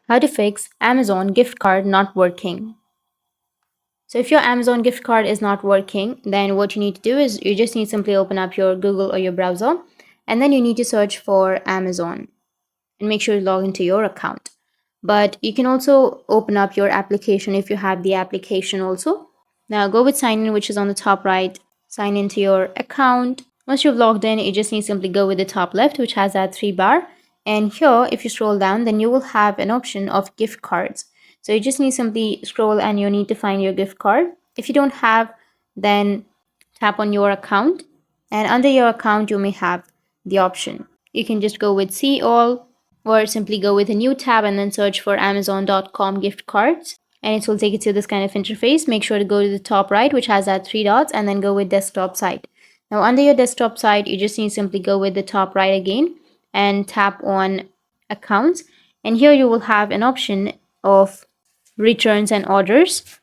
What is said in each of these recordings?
How to fix Amazon gift card not working. So if your Amazon gift card is not working, then what you need to do is you just need to simply open up your Google or your browser, and then you need to search for Amazon and make sure you log into your account. But you can also open up your application if you have the application also. Now go with sign in, which is on the top right. Sign into your account. Once you've logged in, you just need to simply go with the top left, which has that three bar. And here, if you scroll down, then you will have an option of gift cards. So you just need to simply scroll and you need to find your gift card. If you don't have, then tap on your account. And under your account, you may have the option. You can just go with see all or simply go with a new tab and then search for amazon.com gift cards, and it will take you to this kind of interface. Make sure to go to the top right, which has that three dots, and then go with desktop site. Now under your desktop site, you just need to simply go with the top right again and tap on accounts, and here you will have an option of returns and orders,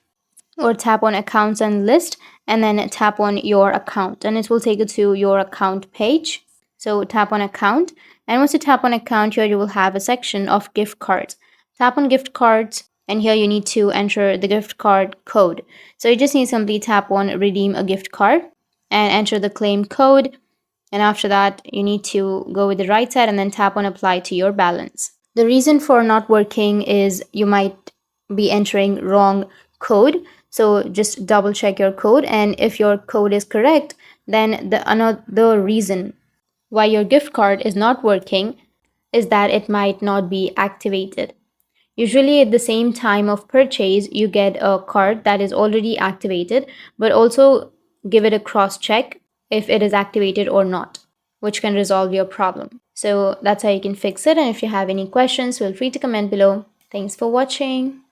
or tap on accounts and list and then tap on your account, and it will take you to your account page. So tap on account, and once you tap on account, here you will have a section of gift cards. Tap on gift cards, and here you need to enter the gift card code. So you just need to simply tap on redeem a gift card and enter the claim code, and after that you need to go with the right side and then tap on apply to your balance. The reason for not working is you might be entering wrong code, so just double check your code, and if your code is correct, then the another reason why your gift card is not working is that it might not be activated. Usually at the same time of purchase, you get a card that is already activated, but also give it a cross check if it is activated or not, which can resolve your problem. So that's how you can fix it. And if you have any questions, feel free to comment below. Thanks for watching.